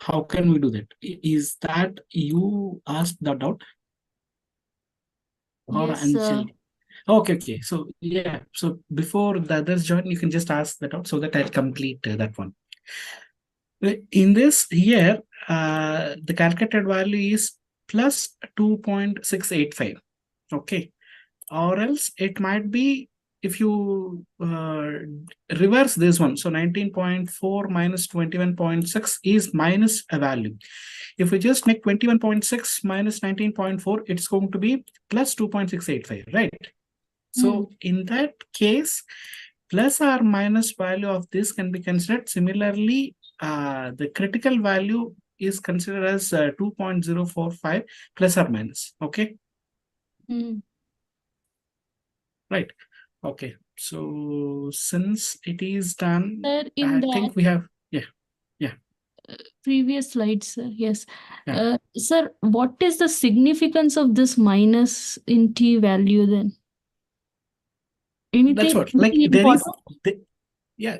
how can we do that? Is that you asked that out? Or Yes, Anjali? Okay. So yeah, so before the others join, you can just ask that out so that I'll complete that one. In this here, the calculated value is plus 2.685. Okay. Or else it might be if you reverse this one. So 19.4 minus 21.6 is minus a value. If we just make 21.6 minus 19.4, it's going to be plus 2.685, right? So in that case, plus or minus value of this can be considered. Similarly, the critical value is considered as 2.045 plus or minus. Okay. Right. Okay. So since it is done, Sir, in I that think we have, yeah. previous slide, sir. Yes. Yeah. Sir, what is the significance of this minus in t value then? That's what, like Anything there is, important?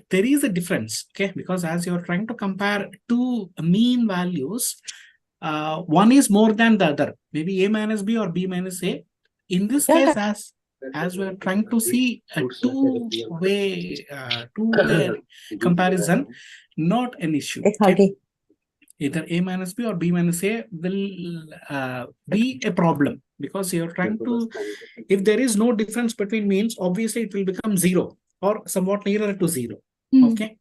there is a difference. Okay. Because as you're trying to compare two mean values, one is more than the other, maybe A minus B or B minus A. In this case, as we're trying to see a two-way comparison, not an issue. Okay. Either A minus B or B minus A will be a problem because you're trying to, if there is no difference between means, obviously it will become zero or somewhat nearer to zero. Okay.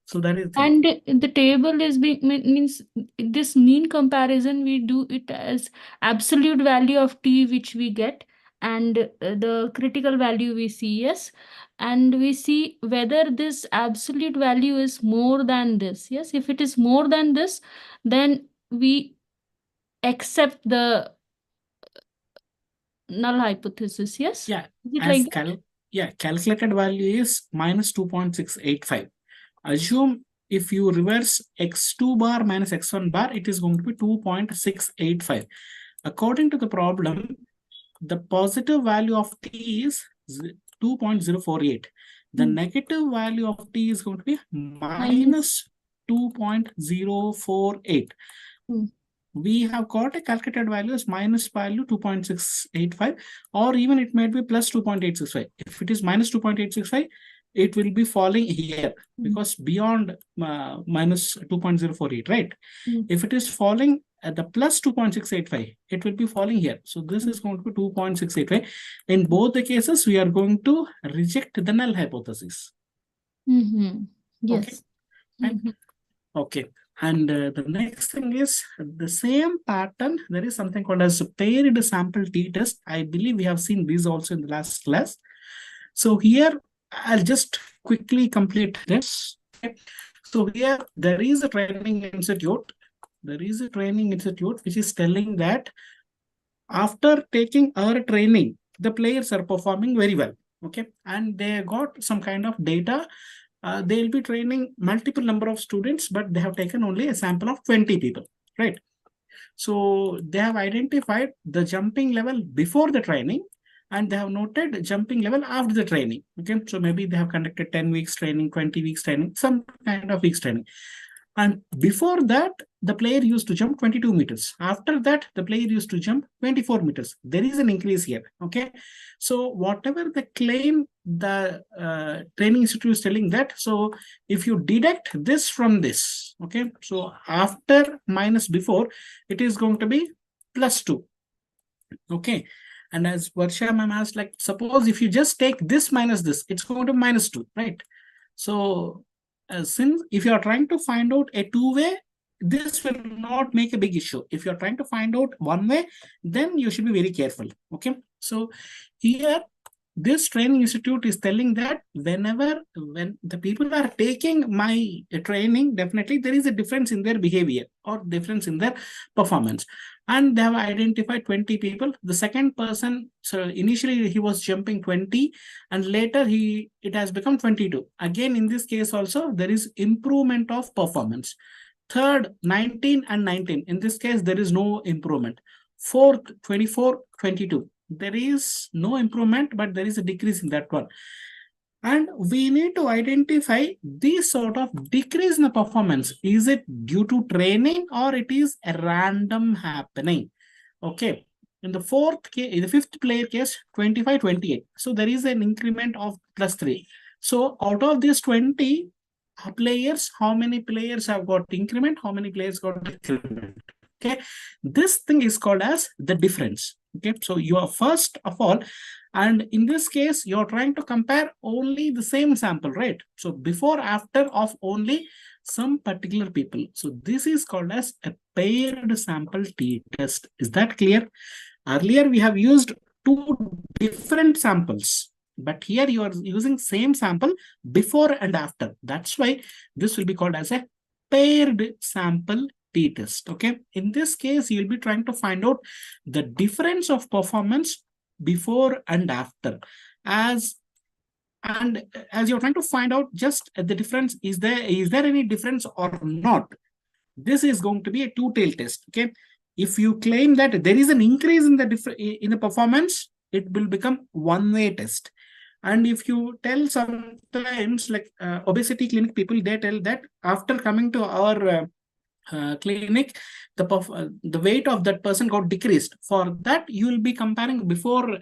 So that is the thing. And the table is means this mean comparison, we do it as absolute value of t which we get, and the critical value we see, yes, and we see whether this absolute value is more than this. Yes, if it is more than this, then we accept the null hypothesis. Yes. Yeah. Is it As like calculated value is minus 2.685. Assume if you reverse x2 bar minus x1 bar, it is going to be 2.685. According to the problem, the positive value of t is 2.048. The negative value of t is going to be minus 2.048. We have got a calculated value as minus value 2.685, or even it might be plus 2.865. If it is minus 2.865, it will be falling here because beyond minus 2.048, right? If it is falling at the plus 2.685, it will be falling here. So this is going to be 2.685. In both the cases, we are going to reject the null hypothesis. Yes. Okay. Okay. And the next thing is the same pattern. There is something called as paired sample t-test. I believe we have seen these also in the last class. So here, I'll just quickly complete this. Okay. So here, there is a training institute. There is a training institute which is telling that after taking our training, the players are performing very well. Okay. And they got some kind of data. They'll be training multiple number of students, but they have taken only a sample of 20 people, right? So they have identified the jumping level before the training, and they have noted jumping level after the training. Okay, so maybe they have conducted 10 weeks training, 20 weeks training, some kind of weeks training. And before that, the player used to jump 22 meters. After that, the player used to jump 24 meters. There is an increase here. Okay. So whatever the claim the training institute is telling that, so if you deduct this from this, okay, so after minus before, it is going to be plus 2. Okay. And as Varsha ma'am asked, like, suppose if you just take this minus this, it's going to minus 2, right? So since if you are trying to find out a two-way, this will not make a big issue. If you're trying to find out one way, then you should be very careful. Okay. So here, this training institute is telling that when the people are taking my training, definitely there is a difference in their behavior or difference in their performance. And they have identified 20 people. The second person, so initially he was jumping 20 and later it has become 22. Again, in this case also, there is improvement of performance. Third, 19 and 19. In this case, there is no improvement. Fourth, 24, 22. There is no improvement, but there is a decrease in that one. And we need to identify this sort of decrease in the performance. Is it due to training or it is a random happening? Okay. In the fourth case, in the fifth player case, 25, 28. So there is an increment of +3. So out of these 20 players, how many players have got increment? How many players got decrement? Okay. This thing is called as the difference. Okay. So you are first of all, and in this case, you're trying to compare only the same sample, right? So before, after of only some particular people. So this is called as a paired sample t-test. Is that clear? Earlier, we have used two different samples, but here you are using same sample before and after. That's why this will be called as a paired sample t-test. Okay. In this case, you'll be trying to find out the difference of performance before and after. As you're trying to find out just the difference, is there any difference or not? This is going to be a two-tail test. Okay. If you claim that there is an increase in the performance, it will become one-way test. And if you tell sometimes like obesity clinic people, they tell that after coming to our clinic, the weight of that person got decreased. For that, you will be comparing before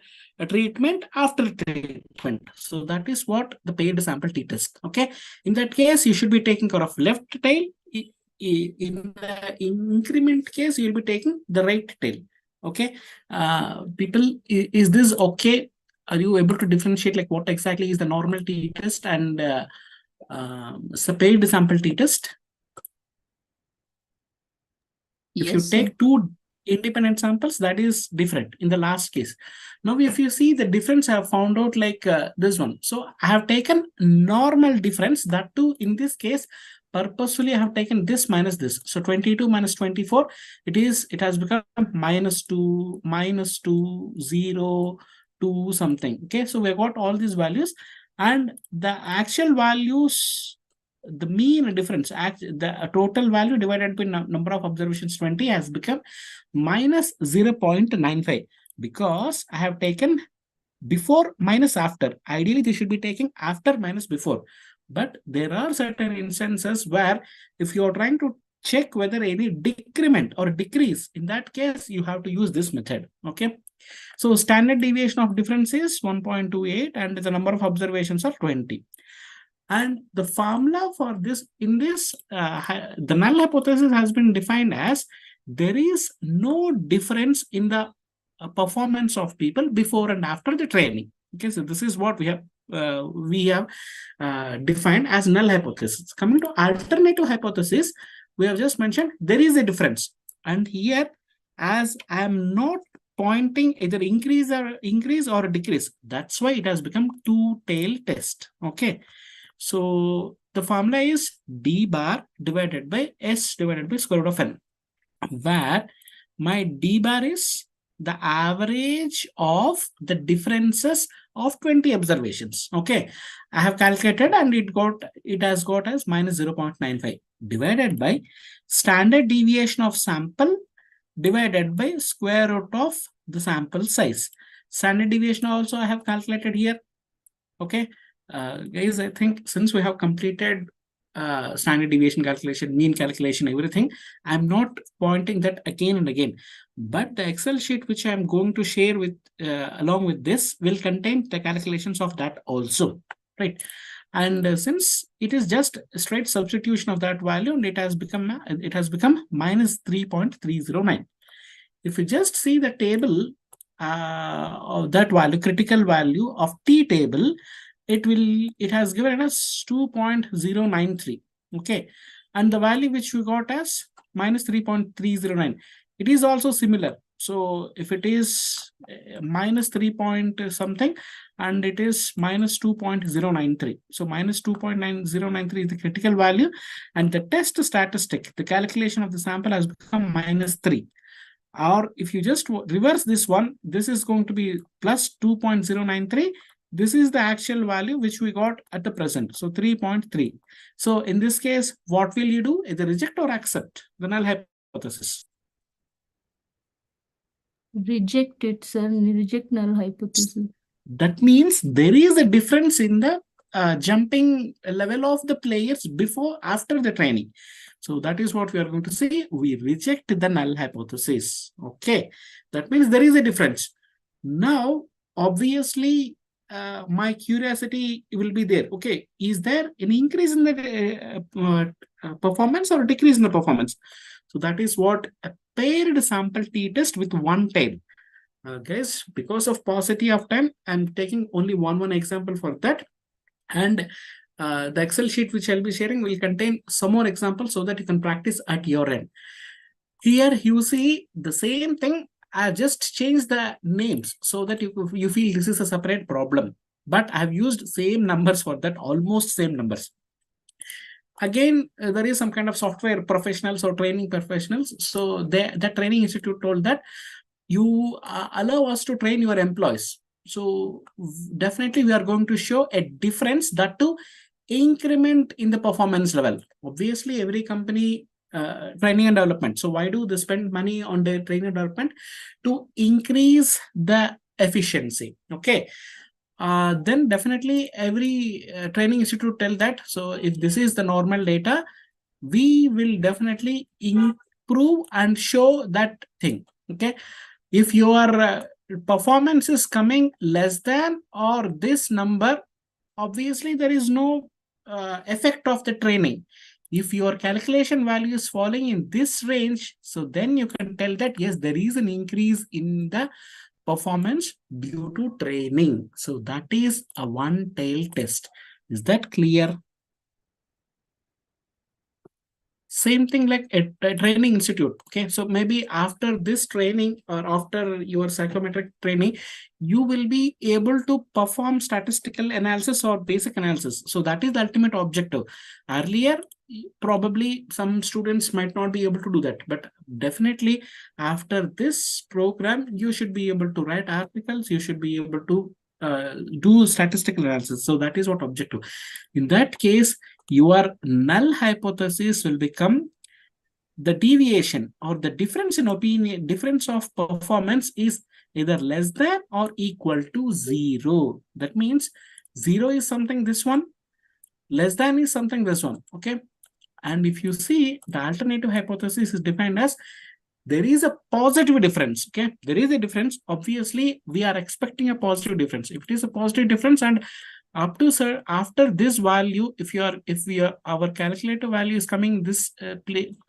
treatment, after treatment. So that is what the paired sample t-test. Okay. In that case, you should be taking care of left tail. In the increment case, you will be taking the right tail. Okay. People, is this okay? Are you able to differentiate like what exactly is the normal t-test and paired sample t-test? If you take two independent samples, that is different in the last case. Now, if you see the difference, I have found out like this one. So I have taken normal difference, that too in this case, purposefully I have taken this minus this. So 22 minus 24, it has become -2, -2, 0, 2 something. Okay, so we got all these values, and the actual values, the mean difference, the total value divided by number of observations 20 has become minus 0.95, because I have taken before minus after. Ideally, they should be taking after minus before. But there are certain instances where if you are trying to check whether any decrement or decrease, in that case, you have to use this method. Okay. So standard deviation of difference is 1.28 and the number of observations are 20. And the formula for this, in this, the null hypothesis has been defined as there is no difference in the performance of people before and after the training. Okay, so this is what we have defined as null hypothesis. Coming to alternative hypothesis, we have just mentioned there is a difference. And here, as I am not pointing either increase or decrease, that's why it has become two-tail test. Okay. So the formula is d bar divided by s divided by square root of n, where my d bar is the average of the differences of 20 observations. Okay, I have calculated and it has got as minus 0.95 divided by standard deviation of sample divided by square root of the sample size. Standard deviation also I have calculated here. Okay. Guys, I think since we have completed standard deviation calculation, mean calculation, everything, I'm not pointing that again and again. But the Excel sheet which I'm going to share with along with this will contain the calculations of that also, right? And since it is just a straight substitution of that value, and it has become minus 3.309. If you just see the table of that value, critical value of T table, it has given us 2.093. Okay, and the value which we got as minus 3.309, it is also similar. So if it is minus 3 point something and it is minus 2.093, so minus 2.093 is the critical value, and the test statistic, the calculation of the sample has become minus 3. Or if you just reverse this one, this is going to be plus 2.093. This is the actual value which we got at the present. So 3.3. So in this case, what will you do? Either reject or accept the null hypothesis. Reject it, sir. Reject null hypothesis. That means there is a difference in the jumping level of the players after the training. So that is what we are going to say. We reject the null hypothesis. Okay, that means there is a difference. Now, obviously, my curiosity will be there. Okay, is there an increase in the performance or a decrease in the performance? So that is what a paired sample t-test with one tail. Guys, because of paucity of time, I'm taking only one example for that. And the Excel sheet which I'll be sharing will contain some more examples so that you can practice at your end. Here you see the same thing. I just changed the names so that you feel this is a separate problem. But I've used same numbers for that, almost same numbers. Again, there is some kind of software professionals or training professionals. So the training institute told that you allow us to train your employees. So definitely we are going to show a difference, that to increment in the performance level. Obviously, every company training and development. So why do they spend money on their training and development? To increase the efficiency. Okay. Then definitely every training institute tell that. So if this is the normal data, we will definitely improve and show that thing. Okay. If your performance is coming less than or this number, obviously there is no effect of the training. If your calculation value is falling in this range, so then you can tell that yes, there is an increase in the performance due to training. So that is a one-tail test. Is that clear? Same thing like a training institute. Okay, so maybe after this training or after your psychometric training, you will be able to perform statistical analysis or basic analysis. So that is the ultimate objective. Earlier, probably some students might not be able to do that, but definitely after this program, you should be able to write articles. You should be able to do statistical analysis. So that is what objective. In that case, your null hypothesis will become the deviation or the difference in opinion, difference of performance is either less than or equal to 0. That means 0 is something this one, less than is something this one. Okay. And if you see, the alternative hypothesis is defined as there is a positive difference. Okay, there is a difference. Obviously, we are expecting a positive difference. If it is a positive difference and up to after this value, if our calculator value is coming this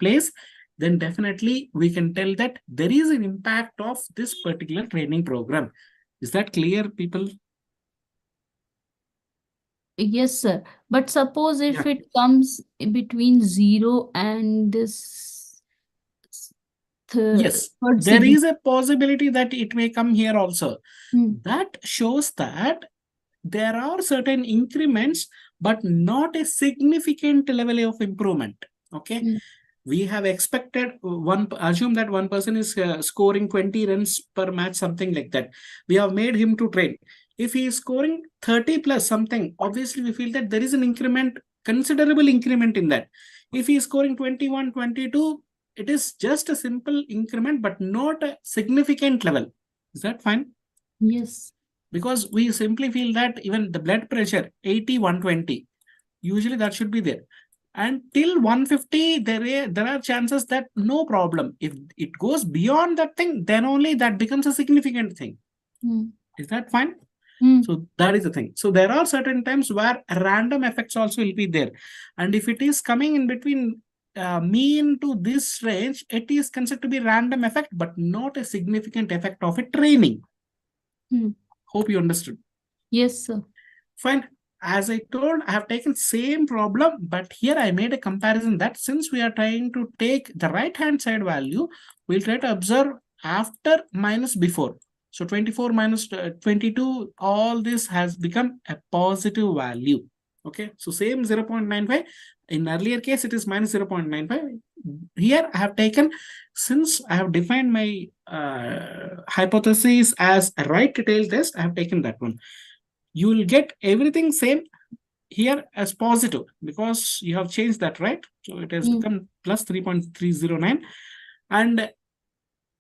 place, then definitely we can tell that there is an impact of this particular training program. Is that clear, people? Yes, sir. But suppose if it comes between 0 and this Yes, there is a possibility that it may come here also. That shows that there are certain increments, but not a significant level of improvement. Okay. We have expected assume that one person is scoring 20 runs per match, something like that. We have made him to train. If he is scoring 30 plus something, obviously we feel that there is an increment, considerable increment in that. If he is scoring 21, 22, it is just a simple increment, but not a significant level. Is that fine? Yes. Because we simply feel that even the blood pressure, 80, 120, usually that should be there. And till 150, there are chances that no problem. If it goes beyond that thing, then only that becomes a significant thing. Is that fine? So that is the thing. So there are certain times where random effects also will be there. And if it is coming in between mean to this range, it is considered to be random effect, but not a significant effect of a training. Hope you understood. Yes, sir. Fine. As I told, I have taken same problem, but here I made a comparison that since we are trying to take the right-hand side value, we'll try to observe after minus before. So 24 minus 22, all this has become a positive value. Okay, so same 0.95. In earlier case, it is minus 0.95. Here I have taken, since I have defined my hypothesis as a right-tail test, I have taken that one. You will get everything same here as positive because you have changed that, right? So it has become plus 3.309. And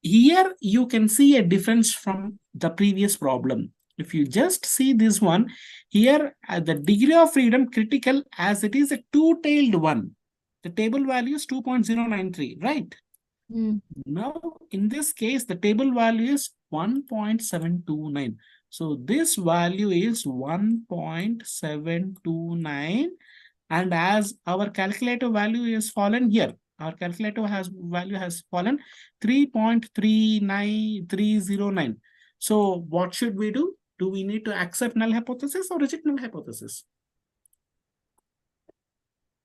here you can see a difference from the previous problem. If you just see this one, here the degree of freedom critical as it is a two-tailed one. The table value is 2.093, right? Now, in this case, the table value is 1.729. So this value is 1.729. And as our calculator value is fallen here, our calculator value has fallen 3.39309. So what should we do? Do we need to accept null hypothesis or reject null hypothesis?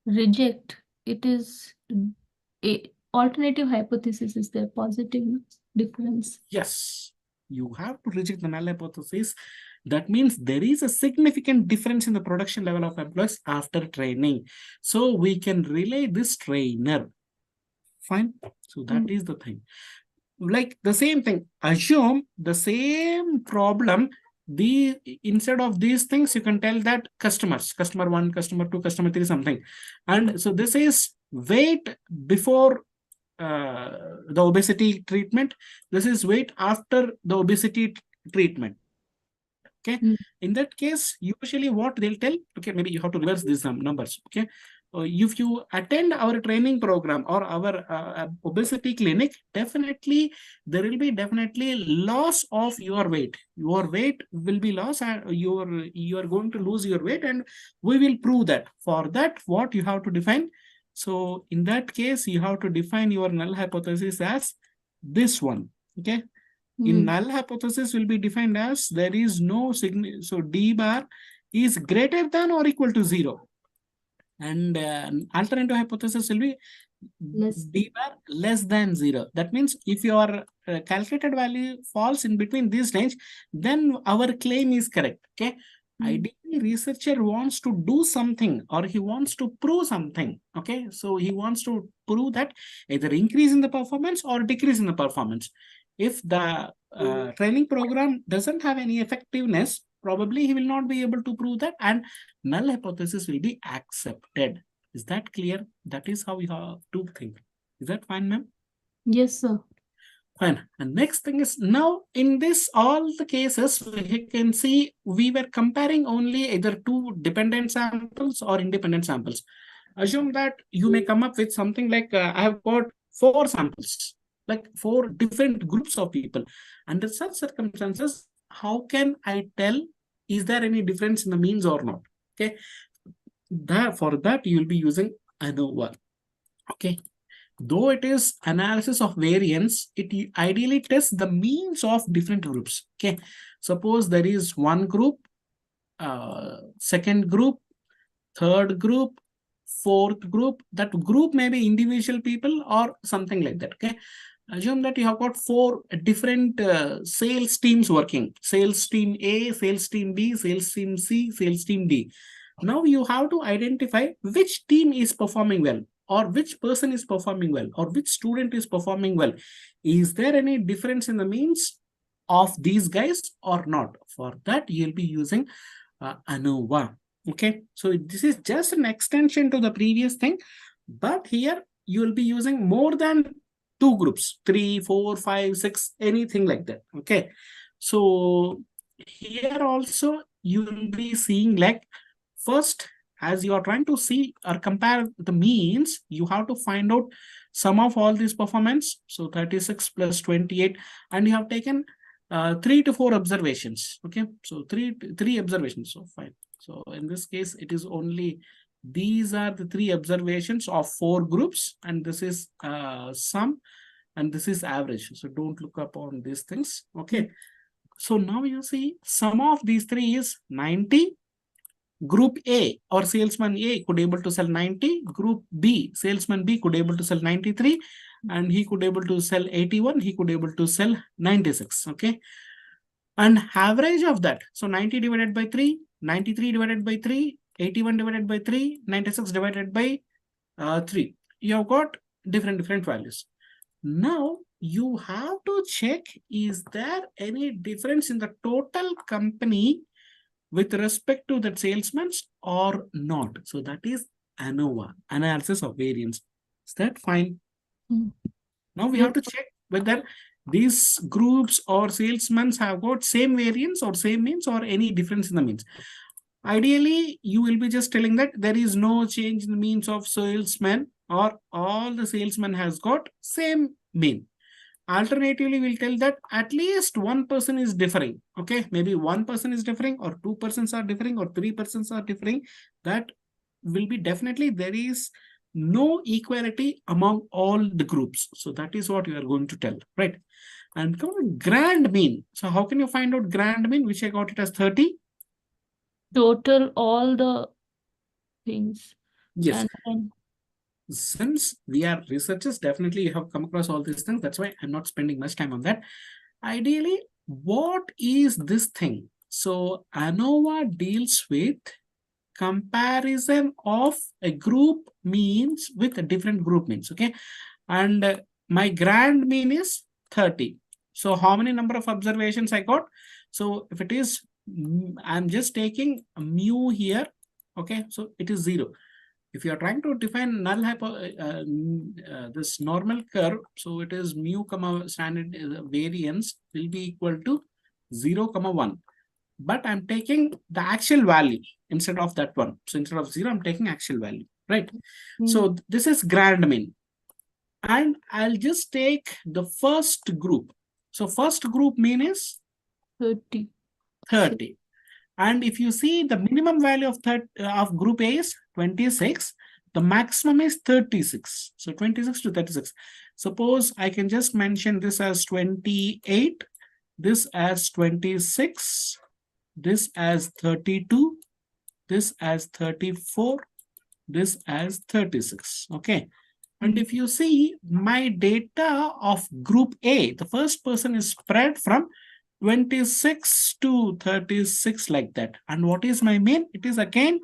Reject. It is a alternative hypothesis. Is there positive difference? Yes, you have to reject the null hypothesis. That means there is a significant difference in the production level of employees after training. So we can relay this trainer. Fine. So that is the thing. Like the same thing, assume the same problem. Instead of these things, you can tell that customers, customer 1, customer 2, customer 3, something. And so this is weight before the obesity treatment. This is weight after the obesity treatment. Okay. In that case, usually what they'll tell, okay, maybe you have to reverse these numbers. Okay. If you attend our training program or our obesity clinic, definitely there will be loss of your weight. Your weight will be lost and you are going to lose your weight, and we will prove that. For that, what you have to define? So in that case, you have to define your null hypothesis as this one. Okay. In null hypothesis will be defined as there is no signal. So D bar is greater than or equal to 0. And alternative hypothesis will be D bar less than 0. That means if your calculated value falls in between this range, then our claim is correct. Okay. Ideally, researcher wants to do something or he wants to prove something. Okay. So he wants to prove that either increase in the performance or decrease in the performance. If the training program doesn't have any effectiveness, probably he will not be able to prove that, and null hypothesis will be accepted. Is that clear? That is how we have to think. Is that fine, ma'am? Yes, sir. Fine. And next thing is, now in this all the cases, we can see we were comparing only either two dependent samples or independent samples. Assume that you may come up with something like I have got 4 samples, like 4 different groups of people. Under such circumstances, how can I tell is there any difference in the means or not? Okay. For that, you will be using ANOVA. Okay. Though it is analysis of variance, it ideally tests the means of different groups. Okay. Suppose there is one group, second group, third group, fourth group. That group may be individual people or something like that. Okay. Assume that you have got 4 different sales teams working. Sales team A, sales team B, sales team C, sales team D. Now you have to identify which team is performing well, or which person is performing well, or which student is performing well. Is there any difference in the means of these guys or not? For that, you'll be using ANOVA. Okay, so this is just an extension to the previous thing, but here you will be using more than 2 groups, 3, 4, 5, 6, anything like that. Okay, so here also you will be seeing, like, first, as you are trying to see or compare the means, you have to find out sum of all these performance. So 36 plus 28, and you have taken 3 to 4 observations. Okay, so three observations. So fine. So in this case, it is only these are the 3 observations of 4 groups, and this is sum, and this is average. So don't look up on these things. Okay. So now you see sum of these 3 is 90. Group A or salesman A could able to sell 90. Group B, salesman B could able to sell 93, and he could able to sell 81. He could able to sell 96. Okay. And average of that. So 90 divided by 3, 93 divided by 3, 81 divided by 3, 96 divided by 3. You have got different values. Now you have to check, is there any difference in the total company with respect to that salesman or not? So that is ANOVA, analysis of variance. Is that fine? Now we have to check whether these groups or salesmen have got same variance or same means or any difference in the means. Ideally, you will be just telling that there is no change in the means of salesmen or all the salesmen has got same mean. Alternatively, we'll tell that at least one person is differing. Okay, maybe one person is differing or two persons are differing or three persons are differing. That will be definitely there is no equality among all the groups. So that is what you are going to tell, right? And come on, grand mean. So how can you find out grand mean, which I got it as 30? Total all the things. Yes. And Since we are researchers, definitely you have come across all these things. That's why I'm not spending much time on that. Ideally, what is this thing? So ANOVA deals with comparison of a group means with a different group means. Okay. And my grand mean is 30. So how many number of observations I got? So if it is, I'm just taking mu here. Okay. So it is 0. If you are trying to define null this normal curve, so it is mu comma standard variance will be equal to 0 comma 1. But I'm taking the actual value instead of that one. So instead of 0, I'm taking actual value, right? So this is grand mean. And I'll just take the first group. So first group mean is 30. 30. And if you see the minimum value of group A is 26, the maximum is 36. So 26 to 36. Suppose I can just mention this as 28, this as 26, this as 32, this as 34, this as 36. Okay. And if you see my data of group A, the first person is spread from 26 to 36 like that. And what is my mean? It is again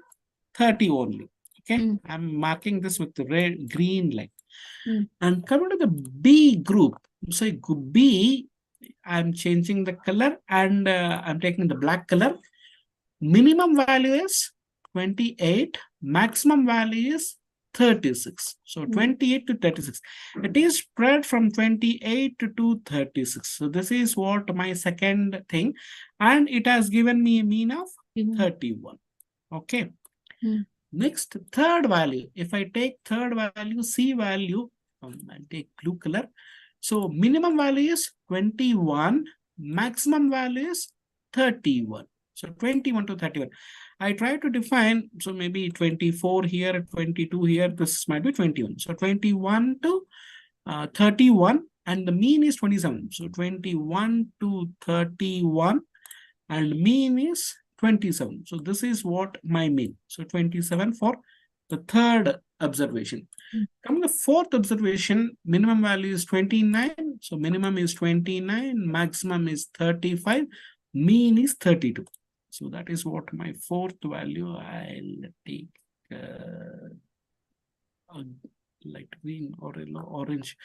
30 only. Okay. I'm marking this with the red, green line. And coming to the B group. So group B, I'm changing the color and I'm taking the black color. Minimum value is 28. Maximum value is 36. So 28 to 36. It is spread from 28 to 36. So this is what my second thing. And it has given me a mean of 31. Okay. Next, third value. If I take third value, C value, I'll take blue color. So minimum value is 21. Maximum value is 31. So 21 to 31. I try to define, so maybe 24 here, 22 here, this might be 21. So 21 to 31 and the mean is 27. So 21 to 31 and mean is 27. So this is what my mean. So 27 for the third observation. Coming to the fourth observation, minimum value is 29. So minimum is 29, maximum is 35, mean is 32. So that is what my fourth value. I'll take light green or orange.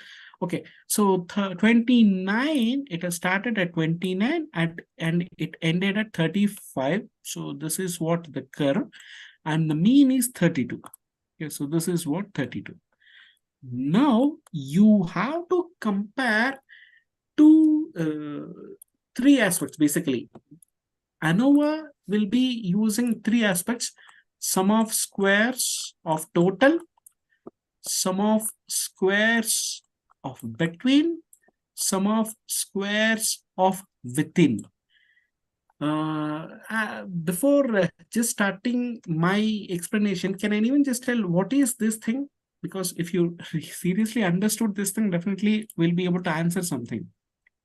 Okay, so 29, it has started at 29 and it ended at 35. So this is what the curve and the mean is 32. Okay, so this is what 32. Now you have to compare three aspects basically. ANOVA will be using three aspects: sum of squares of total, sum of squares of between, sum of squares of within. Before just starting my explanation, can anyone just tell what is this thing? Because if you seriously understood this thing, definitely we'll be able to answer something.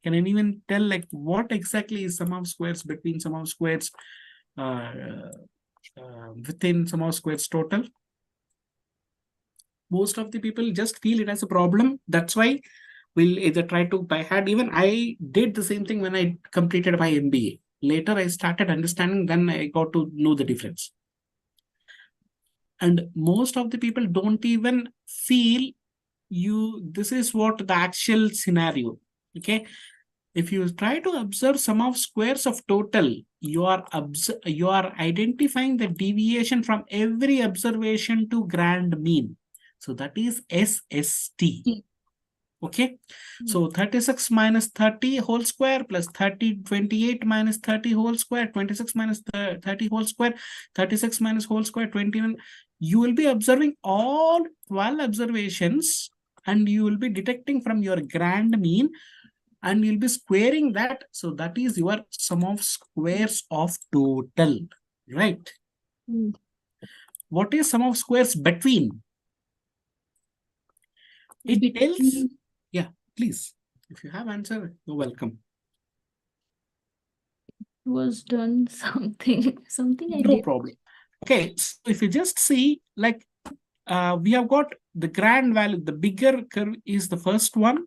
Can anyone tell like what exactly is sum of squares between, sum of squares within, sum of squares total? Most of the people just feel it as a problem. That's why we'll either try to by hand. Even I did the same thing when I completed my MBA. Later I started understanding, then I got to know the difference. And most of the people don't even feel this is what the actual scenario. Okay. If you try to observe sum of squares of total, you are identifying the deviation from every observation to grand mean. So that is SST. Okay, so 36 minus 30 whole square plus 28 minus 30 whole square, 26 minus 30 whole square, 36 minus whole square, 21. You will be observing all 12 observations and you will be detecting from your grand mean and you'll be squaring that. So that is your sum of squares of total, right? What is sum of squares between? It tells, yeah, please. If you have answer, you're welcome. Was done something I No did. problem. Okay, so if you just see, like, we have got the grand value, the bigger curve is the first one,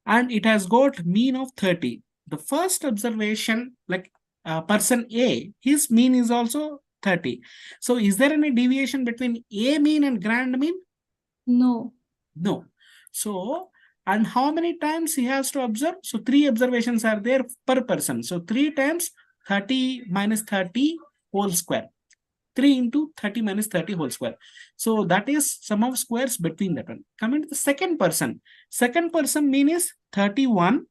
and it has got mean of 30. The first observation, like person A, his mean is also 30. So is there any deviation between A mean and grand mean? No. No. So, and how many times he has to observe? So 3 observations are there per person. So 3 times 30 minus 30 whole square. 3 into 30 minus 30 whole square. So that is sum of squares between that one. Coming to the second person. Second person mean is 31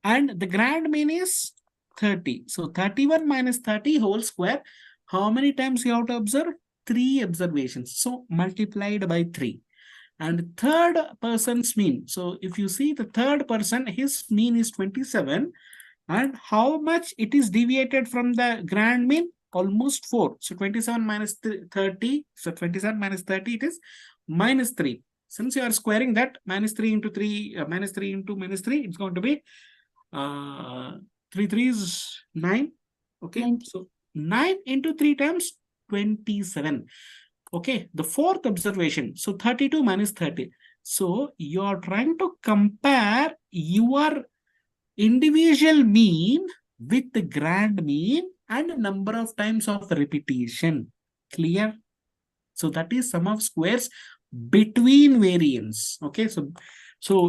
and the grand mean is 30. So 31 minus 30 whole square. How many times you have to observe? 3 observations. So multiplied by 3. And third person's mean. So if you see the third person, his mean is 27. And how much it is deviated from the grand mean? Almost 4. So 27 minus 30. So 27 minus 30, it is minus 3. Since you are squaring that, minus 3 into 3, minus 3 into minus 3, it's going to be 3 3 is 9. Okay. 90. So 9 into 3 times 27. Okay, the fourth observation. So 32 minus 30. So you are trying to compare your individual mean with the grand mean and number of times of repetition. Clear? So that is sum of squares between variance. Okay, so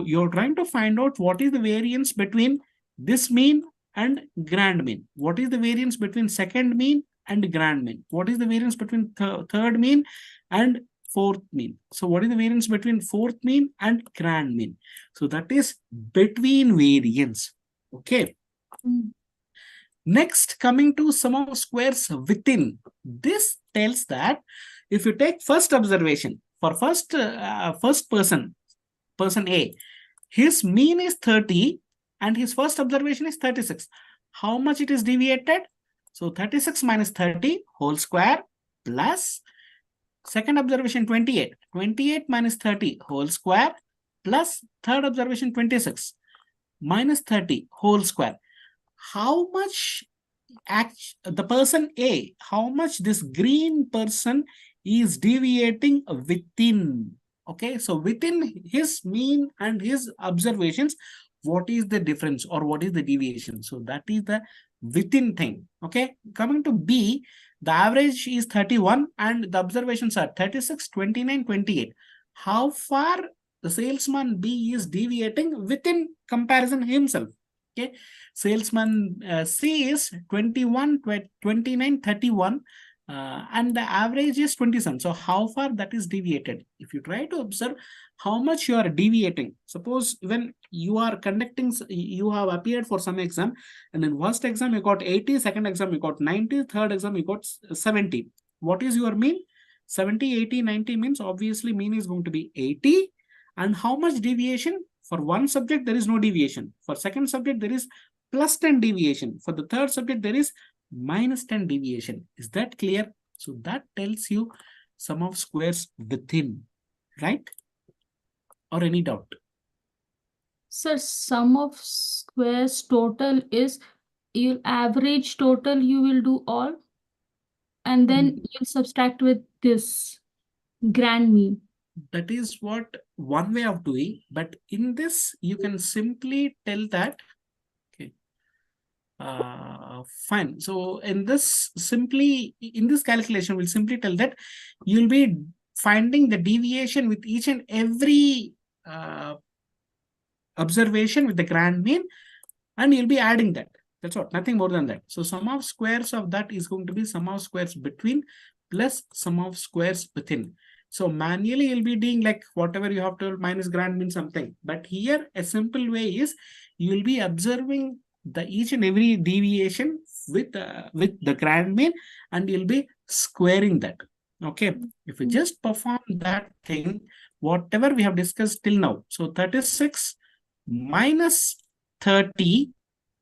you're trying to find out what is the variance between this mean and grand mean. What is the variance between second mean and grand mean? What is the variance between third mean and fourth mean? So what is the variance between fourth mean and grand mean? So that is between variance. Okay. Next, coming to sum of squares within. This tells that if you take first observation for first person A, his mean is 30 and his first observation is 36. How much it is deviated? So 36 minus 30 whole square plus second observation 28. 28 minus 30 whole square plus third observation 26 minus 30 whole square. How much the person A, how much this green person is deviating within? Okay, so within his mean and his observations, what is the difference or what is the deviation? So that is the within thing. Okay, coming to B, the average is 31 and the observations are 36, 29, 28. How far the salesman B is deviating within comparison himself? Okay, salesman C is 21, 29, 31 and the average is 27. So how far that is deviated? If you try to observe how much you are deviating, suppose when you are conducting, you have appeared for some exam and in first exam you got 80, second exam you got 90, third exam you got 70. What is your mean? 70, 80, 90 means obviously mean is going to be 80. And how much deviation? For one subject, there is no deviation. For second subject, there is plus 10 deviation. For the third subject, there is minus 10 deviation. Is that clear? So that tells you sum of squares within, right? Or any doubt? So sum of squares total is your average total you will do all and then you'll subtract with this grand mean. That is what one way of doing, but in this you can simply tell that, okay, fine. So in this calculation, we'll simply tell that you'll be finding the deviation with each and every observation with the grand mean, and you'll be adding that. That's what, nothing more than that. So sum of squares of that is going to be sum of squares between plus sum of squares within. So manually you'll be doing like whatever you have to minus grand mean something. But here a simple way is you will be observing the each and every deviation with the grand mean, and you'll be squaring that. Okay. If you just perform that thing, whatever we have discussed till now. So 36 minus 30,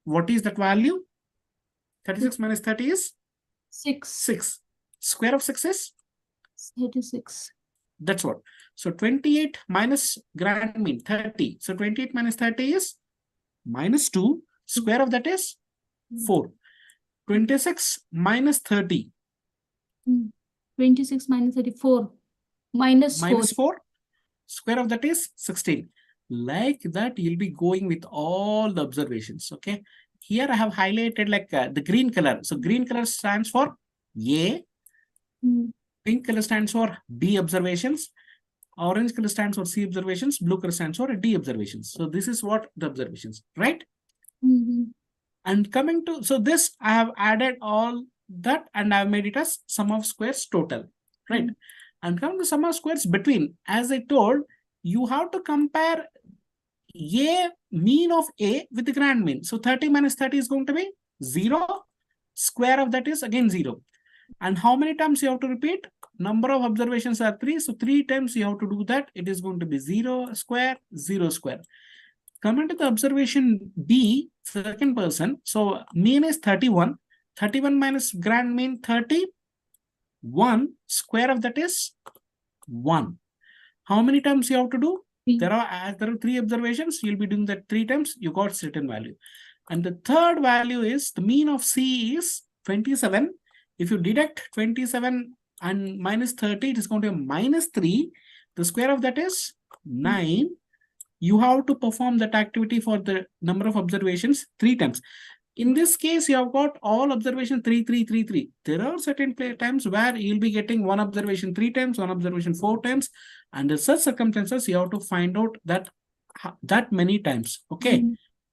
what is that value? 36 minus 30 is 6. 6. Square of 6 is 36. That's what. So 28 minus grand mean 30. So 28 minus 30 is minus 2. Square of that is 4. 26 minus 30. 26 minus 34. Minus 4. Square of that is 16. Like that, you'll be going with all the observations. Okay. Here I have highlighted like the green color. So green color stands for A. Pink color stands for B observations. Orange color stands for C observations. Blue color stands for D observations. So this is what the observations, right? And coming to, so this I have added all that and I have made it as sum of squares total, right? And coming to sum of squares between, as I told, you have to compare A mean of A with the grand mean. So 30 minus 30 is going to be 0. Square of that is again 0. And how many times you have to repeat? Number of observations are 3. So 3 times you have to do that. It is going to be 0 square, 0 square. Coming to the observation B, second person. So mean is 31. 31 minus grand mean 30. 1. Square of that is 1. How many times you have to do? There are 3 observations. You'll be doing that 3 times. You got certain value. And the third value is the mean of C is 27. If you deduct 27 and minus 30, it is going to be minus 3. The square of that is 9. You have to perform that activity for the number of observations 3 times. In this case, you have got all observation 3, 3, 3, 3. There are certain times where you'll be getting one observation 3 times, one observation 4 times. Under such circumstances, you have to find out that many times. Okay.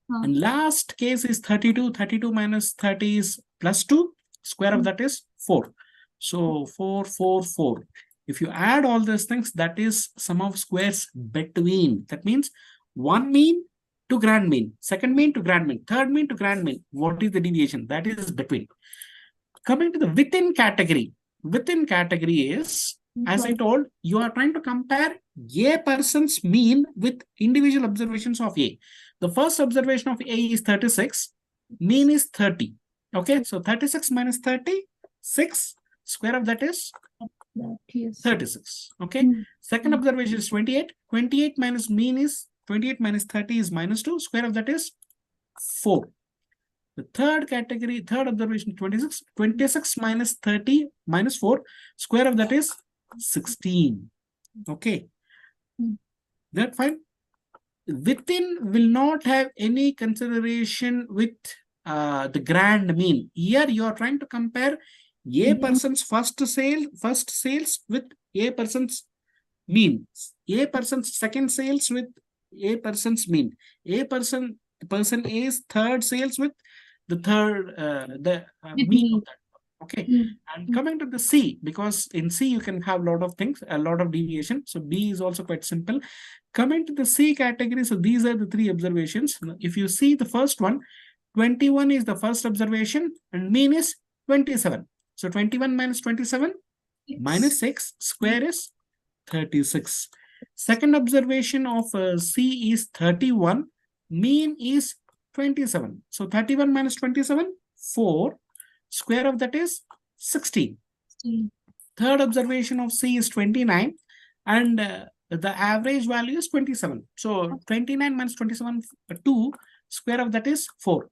And last case is 32. 32 minus 30 is plus 2. Square of that is 4. So 4, 4, 4. If you add all these things, that is sum of squares between. That means one mean to grand mean, second mean to grand mean, third mean to grand mean. What is the deviation? That is between. Coming to the within category. Within category is, as I told, you are trying to compare A person's mean with individual observations of A. The first observation of A is 36. Mean is 30. Okay, so 36 minus 30, 6. Square of that is 36. Okay. Second observation is 28. 28 minus mean is 28 minus 30 is minus 2. Square of that is 4. The third category, third observation 26. 26 minus 30 minus 4. Square of that is 16. Okay. That fine. Within will not have any consideration with the grand mean. Here you are trying to compare A person's first sales with A person's mean. A person's second sales with A person's mean. Person A's third sales with the third mean of that. Okay. And coming to the C, because in C you can have a lot of things, a lot of deviation. So B is also quite simple. Coming to the C category, so these are the 3 observations. If you see the first one, 21 is the first observation and mean is 27. So 21 minus 27 minus 6, square is 36. Second observation of C is 31. Mean is 27. So 31 minus 27, 4. Square of that is 16. Third observation of C is 29. And the average value is 27. So 29 minus 27, 2. Square of that is 4.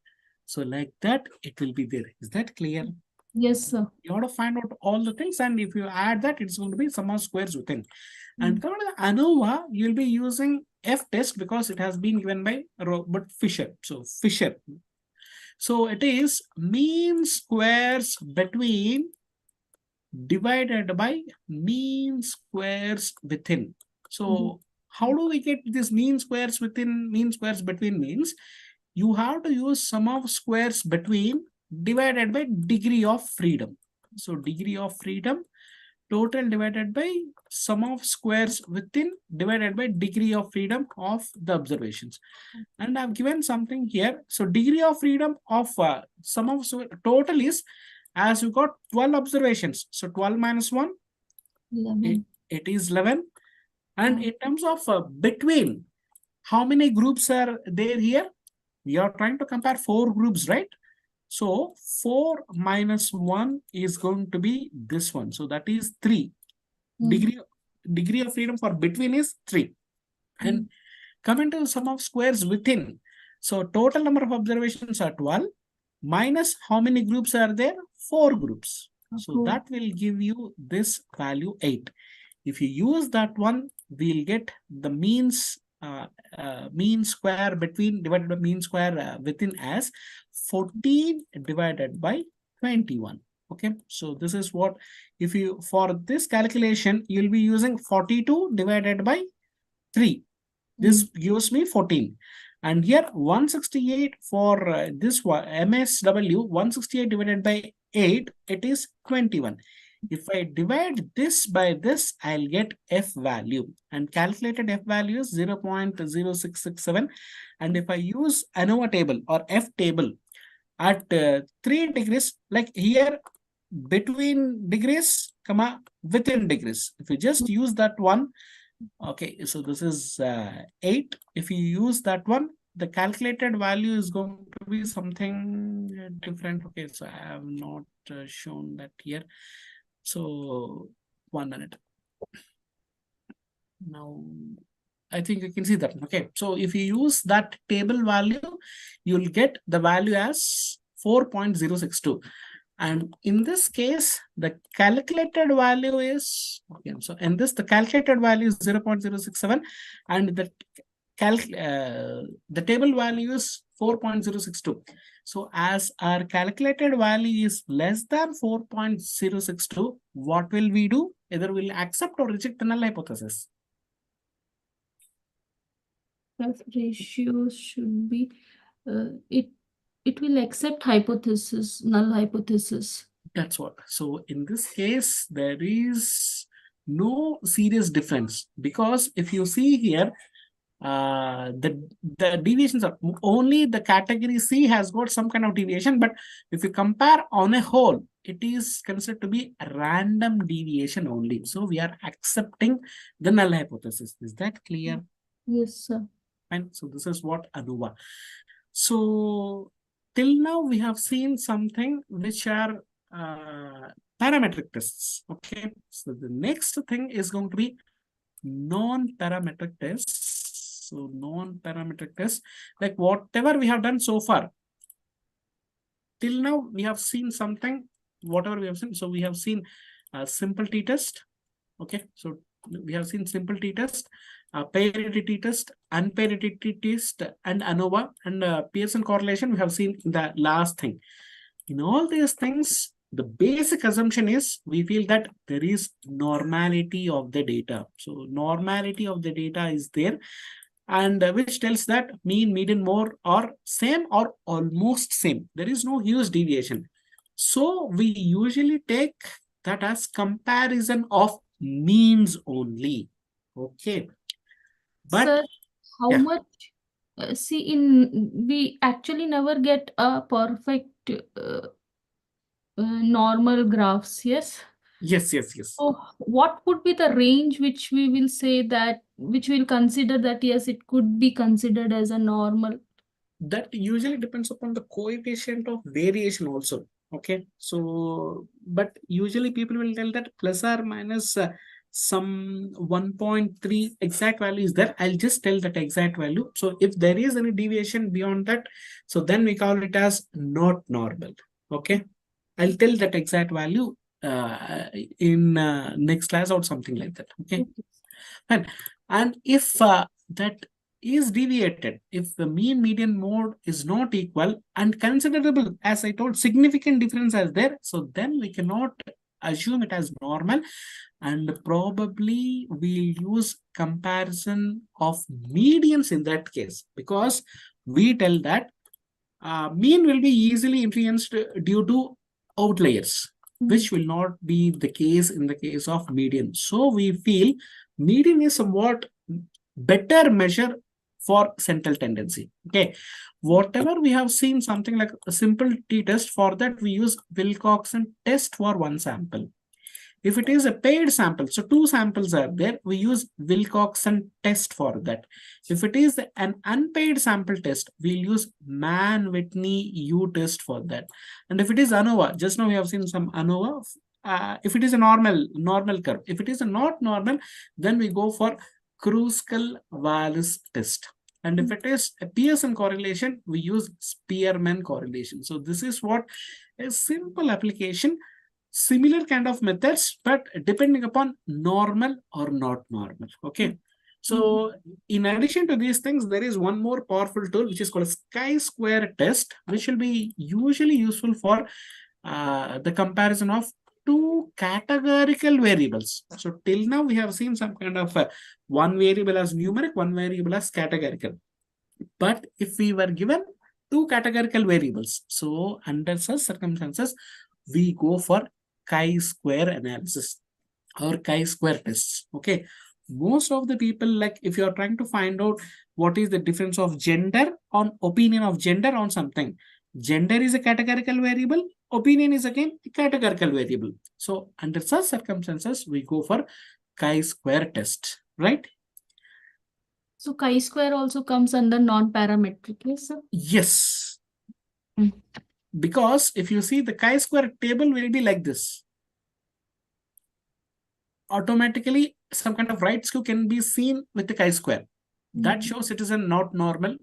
So like that, it will be there. Is that clear? Yes, sir. You have to find out all the things, and if you add that, it's going to be sum of squares within. And coming to the ANOVA, you'll be using F test because it has been given by Robert Fisher. So Fisher. So it is mean squares between divided by mean squares within. So how do we get this mean squares within, mean squares between means? You have to use sum of squares between divided by degree of freedom. So degree of freedom total divided by sum of squares within divided by degree of freedom of the observations. And I've given something here. So degree of freedom of sum of total is, as we got 12 observations. So 12 minus 1, 11. it is 11. And in terms of between, how many groups are there here? We are trying to compare 4 groups, right? So 4 minus 1 is going to be this one. So that is 3. Degree of freedom for between is 3. And coming to the sum of squares within. So total number of observations are 12. Minus how many groups are there? 4 groups. So that will give you this value 8. If you use that one, we'll get the means mean square between divided by mean square within as 14 divided by 21. Okay, so this is what, if you, for this calculation, you'll be using 42 divided by 3. This gives me 14. And here 168 for this one, MSW, 168 divided by 8, it is 21. If I divide this by this, I'll get F value, and calculated F value is 0.0667. And if I use ANOVA table or F table at 3 degrees, like here, between degrees, comma, within degrees, if you just use that one, okay, so this is 8. If you use that one, the calculated value is going to be something different. Okay, so I have not shown that here. So 1 minute. Now, I think you can see that. Okay, so if you use that table value, you'll get the value as 4.062. And in this case, the calculated value is, okay, so in this, the calculated value is 0.067, and the table value is 4.062. So as our calculated value is less than 4.062, what will we do? Either we'll accept or reject the null hypothesis. F ratio should be, it will accept hypothesis, null hypothesis. That's what. So in this case, there is no serious difference, because if you see here, the deviations are only the category C has got some kind of deviation, but if you compare on a whole, it is considered to be a random deviation only. So we are accepting the null hypothesis. Is that clear? Yes, sir. Fine. So this is what ANOVA. So till now we have seen something which are parametric tests. Okay. So the next thing is going to be non-parametric tests. So non-parametric tests, like whatever we have done so far. Till now we have seen something, whatever we have seen. So we have seen a simple t-test. Okay. So we have seen simple t-test, parity t-test, unparity t-test, and ANOVA, and Pearson correlation we have seen in the last thing. In all these things, the basic assumption is we feel that there is normality of the data. So normality of the data is there, and which tells that mean, median, mode are same or almost same. There is no huge deviation. So we usually take that as comparison of means only. Okay. But sir, how much? See, we actually never get a perfect normal graphs. Yes. Yes. So what would be the range which we will say that, which we'll consider that yes, it could be considered as a normal? That usually depends upon the coefficient of variation also. Okay. So, but usually people will tell that plus or minus some 1.3 exact value is there. I'll just tell that exact value. So if there is any deviation beyond that, so then we call it as not normal. Okay. I'll tell that exact value in next class or something like that. Okay. And if that is deviated, if the mean, median, mode is not equal and considerable, as I told, significant difference is there, so then we cannot assume it as normal, and probably we'll use comparison of medians in that case, because we tell that mean will be easily influenced due to outliers. which will not be the case in the case of median. So we feel median is somewhat better measure for central tendency. Okay, whatever we have seen something like a simple t-test, for that we use Wilcoxon test for one sample. If it is a paid sample, so two samples are there, we use Wilcoxon test for that. If it is an unpaid sample test, we'll use Mann-Whitney U test for that. And if it is ANOVA, just now we have seen some ANOVA. If it is a normal curve, if it is a not normal, then we go for Kruskal-Wallis test. And if it is a Pearson correlation, we use Spearman correlation. So this is what a simple application. Similar kind of methods, but depending upon normal or not normal. Okay. So in addition to these things, there is one more powerful tool which is called a chi-square test, which will be usually useful for the comparison of two categorical variables. So till now we have seen some kind of one variable as numeric, one variable as categorical. But if we were given two categorical variables, so under such circumstances, we go for chi-square analysis or chi-square tests. Okay, most of the people, like if you are trying to find out what is the difference of gender on opinion of gender on something, gender is a categorical variable, opinion is again a categorical variable. So under such circumstances, we go for chi-square test, right? So chi-square also comes under non-parametric, yes, sir? Yes. Because if you see the chi-square table will be like this. Automatically, some kind of right skew can be seen with the chi-square. That shows it is a not normal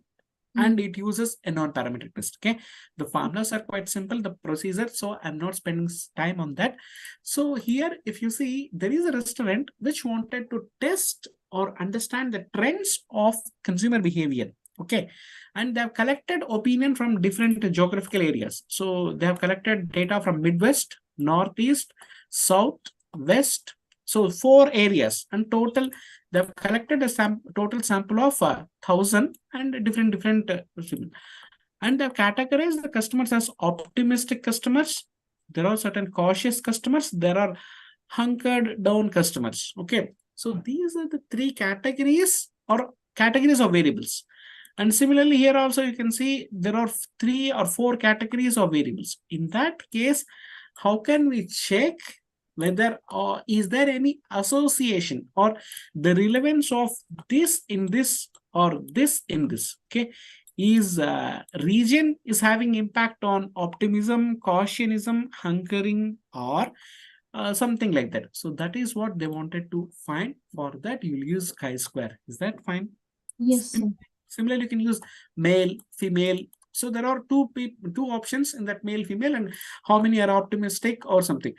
and it uses a non-parametric test. Okay, the formulas are quite simple, the procedure, so I'm not spending time on that. So here, if you see, there is a restaurant which wanted to test or understand the trends of consumer behavior. Okay, and they have collected opinion from different geographical areas. So they have collected data from Midwest, Northeast, South, West. So 4 areas, and total they have collected a total sample of 1,000 and different and they have categorized the customers as optimistic customers. There are certain cautious customers. There are hunkered down customers. Okay, so these are the 3 categories or categories of variables. And similarly, here also you can see there are 3 or 4 categories of variables. In that case, how can we check whether is there any association or the relevance of this in this or this in this? Okay, is region is having impact on optimism, cautionism, hunkering, or something like that. So that is what they wanted to find. For that, you'll use chi-square. Is that fine? Yes, sir. Similarly, you can use male, female. So there are two options in that male, female, and how many are optimistic or something.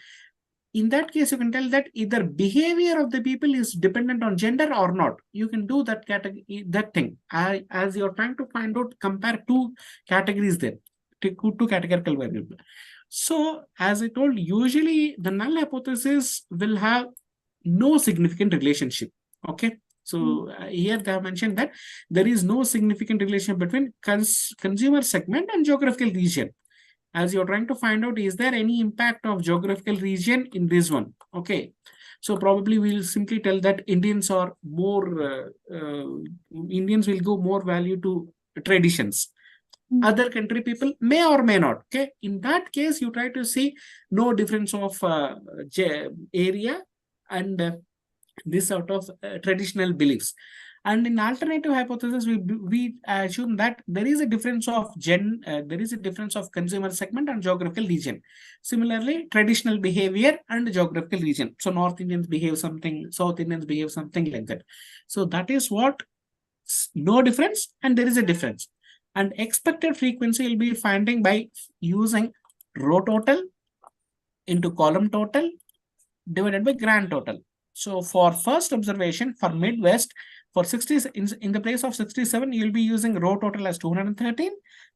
In that case, you can tell that either behavior of the people is dependent on gender or not. You can do that category, that thing. As you're trying to find out, compare 2 categories there, 2 categorical variables. So as I told, usually the null hypothesis will have no significant relationship. Okay. So here they have mentioned that there is no significant relation between consumer segment and geographical region. As you're trying to find out, is there any impact of geographical region in this one? Okay, so probably we'll simply tell that Indians are more, Indians will give more value to traditions. Other country people may or may not. Okay, in that case, you try to see no difference of area and this sort of traditional beliefs. And in alternative hypothesis, we assume that there is a difference of there is a difference of consumer segment and geographical region. Similarly, traditional behavior and geographical region. So North Indians behave something, South Indians behave something like that. So that is what no difference, and there is a difference. And expected frequency will be finding by using row total into column total divided by grand total. So for first observation for Midwest, for 60 in the place of 67, you'll be using row total as 213,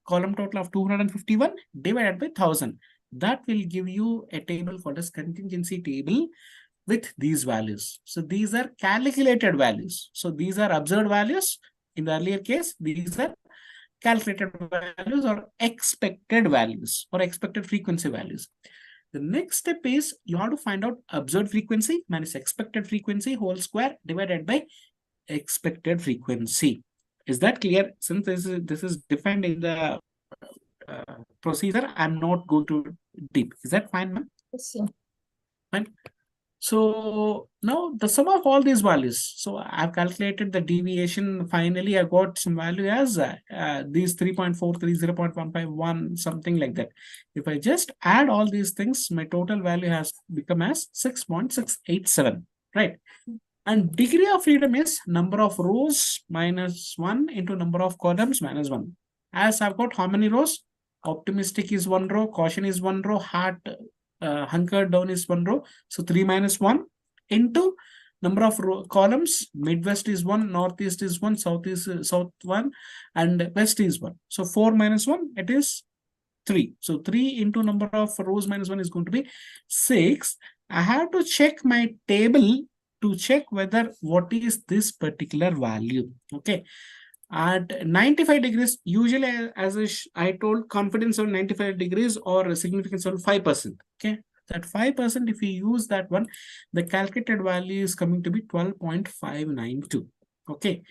column total of 251 divided by 1000. That will give you a table called as contingency table with these values. So these are calculated values. So these are observed values. In the earlier case, these are calculated values or expected values or expected frequency values. The next step is you have to find out observed frequency minus expected frequency whole square divided by expected frequency. Is that clear? Since this is defined in the procedure, I'm not going to deep. Is that fine, ma'am? Yes, sir. Fine. So now the sum of all these values. So I've calculated the deviation. Finally, I got some value as these 3.43, 0.151, something like that. If I just add all these things, my total value has become as 6.687, right? And degree of freedom is number of rows minus 1 into number of columns minus 1. As I've got how many rows? Optimistic is 1 row, caution is 1 row, heart hunkered down is 1 row. So 3 minus 1 into number of columns. Midwest is 1, northeast is 1, south is south 1, and west is 1. So 4 minus 1, it is 3. So 3 into number of rows minus 1 is going to be 6. I have to check my table to check whether what is this particular value. Okay. At 95 degrees, usually as I told, confidence level 95 degrees or significance level 5%. Okay. That 5%, if you use that one, the calculated value is coming to be 12.592. Okay.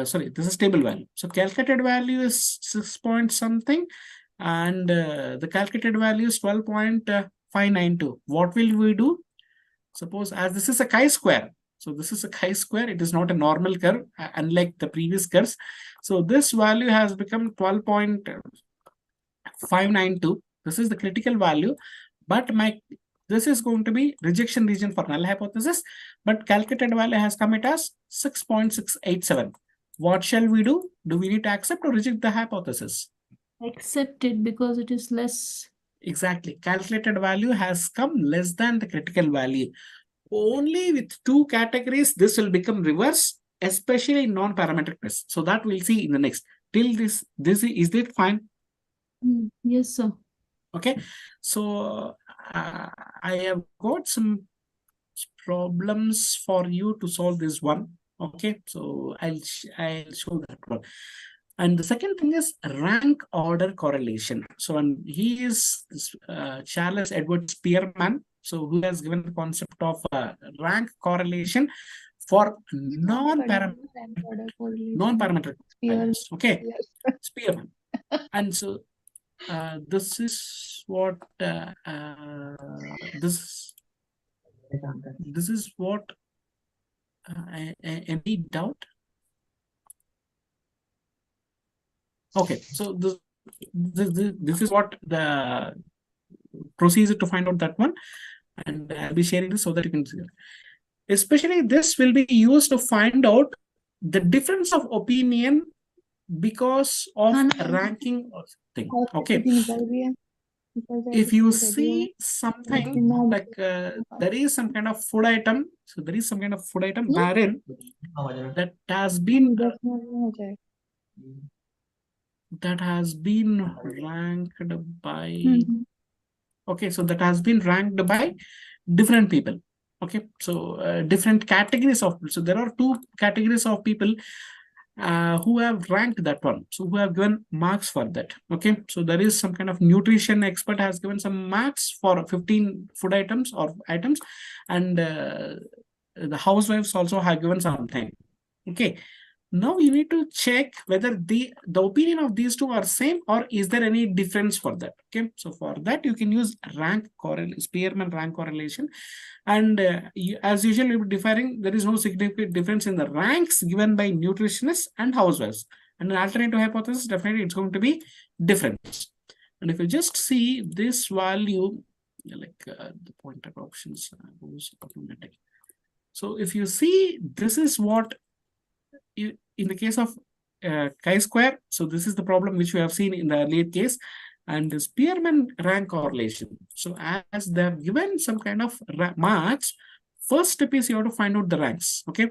Sorry, this is stable value. So calculated value is 6 point something, and the calculated value is 12.592. What will we do? Suppose as this is a chi-square. So this is a chi-square. It is not a normal curve, unlike the previous curves. So this value has become 12.592. This is the critical value. But this is going to be rejection region for null hypothesis. But calculated value has come it as 6.687. What shall we do? Do we need to accept or reject the hypothesis? Accept it because it is less. Exactly. Calculated value has come less than the critical value. Only with 2 categories, this will become reverse, especially in non-parametric tests. So that we'll see in the next. Till this is it fine? Yes, sir. Okay. So I have got some problems for you to solve this one. Okay. So I'll show that one. And the second thing is rank order correlation. So and he is Charles Edward Spearman. So who has given the concept of rank correlation for non-parametric values. Okay, Spearman. And so this is what this is what any doubt? Okay, so this is what the procedure to find out that one, and I'll be sharing this so that you can see it. Especially this will be used to find out the difference of opinion because of ranking or thing. Okay. If you see something like there is some kind of food item, so there is some kind of food item wherein that has been ranked by okay, so that has been ranked by different people. Okay, so different categories of, so there are 2 categories of people who have ranked that one, so who have given marks for that. Okay, so there is some kind of nutrition expert has given some marks for 15 food items or items, and the housewives also have given something. Okay, now you need to check whether the opinion of these 2 are same or is there any difference for that. Okay, so for that you can use Spearman rank correlation, and as usual you'll be defining there is no significant difference in the ranks given by nutritionists and housewives, and an alternative hypothesis definitely it's going to be different. And if you just see this value, like the pointer options goes automatic. So if you see, this is what in the case of chi-square, so this is the problem which we have seen in the earlier case, and the Spearman rank correlation. So as they have given some kind of marks, first step is you have to find out the ranks. Okay,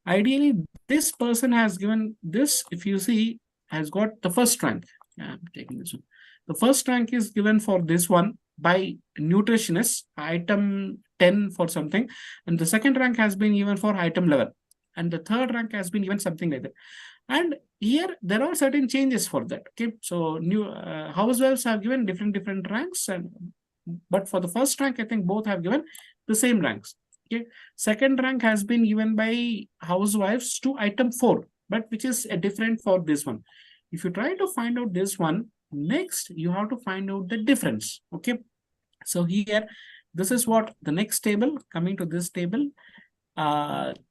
ideally this person has given this, if you see, has got the first rank. I'm taking this one. The first rank is given for this one by nutritionist, item 10 for something, and the second rank has been given for item 11. And the third rank has been given something like that. And here there are certain changes for that. Okay, so new housewives have given different ranks, and But for the first rank, I think both have given the same ranks. Okay. Second rank has been given by housewives to item 4, but which is different for this one. If you try to find out this one, next you have to find out the difference. Okay. So here, this is what the next table, coming to this table,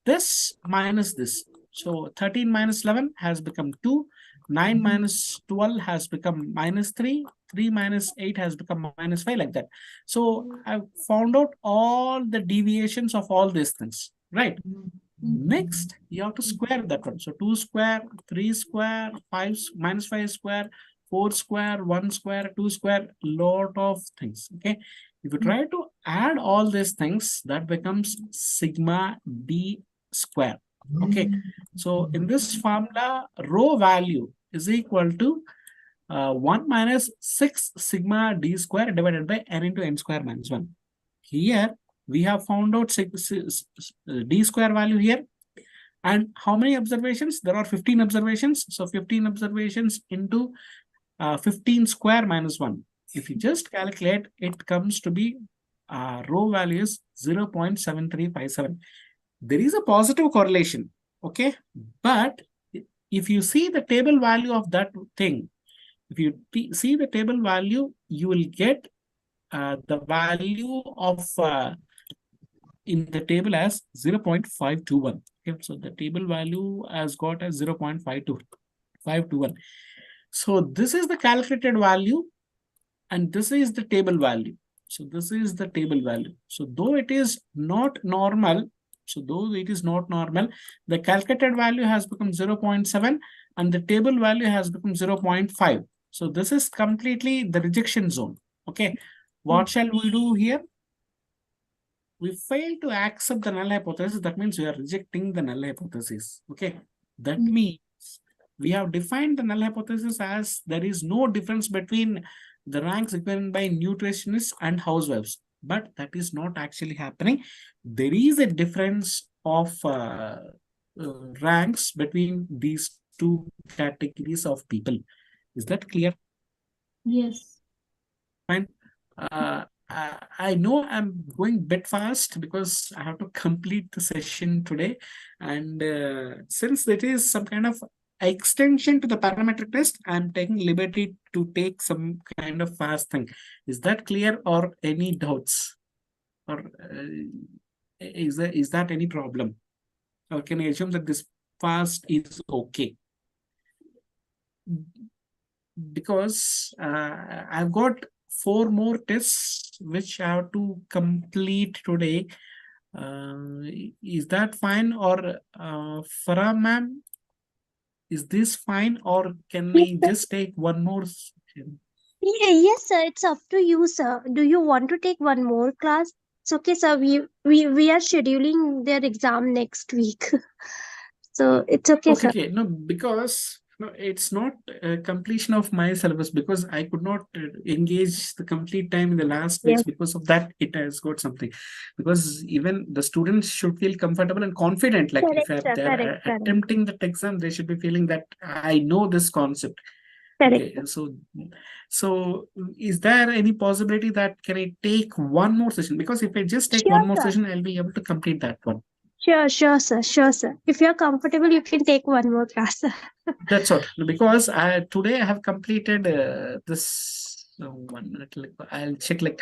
this minus this. So 13 minus 11 has become 2. 9 minus 12 has become minus 3. 3 minus 8 has become minus 5, like that. So I've found out all the deviations of all these things, right? Next, you have to square that one. So 2 square, 3 square, 5 minus 5 square, 4 square, 1 square, 2 square, lot of things. Okay. If you try to add all these things, that becomes sigma d square. Okay. So in this formula, rho value is equal to 1 minus 6 sigma d square divided by n into n square minus 1. Here, we have found out d square value here. And how many observations? There are 15 observations. So 15 observations into 15 square minus 1. If you just calculate, it comes to be rho value is 0.7357. There is a positive correlation. Okay. But if you see the table value of that thing, if you see the table value, you will get the value of in the table as 0.521. Okay, so the table value has got as 0.521. So this is the calculated value, and this is the table value. So this is the table value. So though it is not normal, the calculated value has become 0.7 and the table value has become 0.5. So this is completely the rejection zone. Okay. What shall we do here? We fail to accept the null hypothesis. That means we are rejecting the null hypothesis. Okay. That means we have defined the null hypothesis as there is no difference between the ranks given by nutritionists and housewives. But that is not actually happening. There is a difference of ranks between these two categories of people. Is that clear? Yes. Fine. I know I'm going a bit fast because I have to complete the session today. And since it is some kind of extension to the parametric test, I'm taking liberty to take some kind of fast thing. Is that clear, or any doubts? Or is that any problem? Or can I assume that this fast is okay? Because I've got 4 more tests which I have to complete today. Is that fine? Or Farah ma'am, is this fine, or can I just take one more session? Yes, sir. It's up to you, sir. Do you want to take one more class? It's okay, sir. We are scheduling their exam next week. So it's okay, sir. Okay. No, because no, it's not a completion of my syllabus, because I could not engage the complete time in the last weeks. Yes. Because of that, it has got something. Because even the students should feel comfortable and confident. Like Correct, if sir. they're Correct. attempting that exam, they should be feeling that I know this concept. Correct. Okay, so is there any possibility that can I take one more session? Because if I just take Sure, one more sir. session, I'll be able to complete that one. Sure, sir. Sure, sir. If you're comfortable, you can take one more class, sir. That's all. Because today I have completed this. One minute, I'll check. Like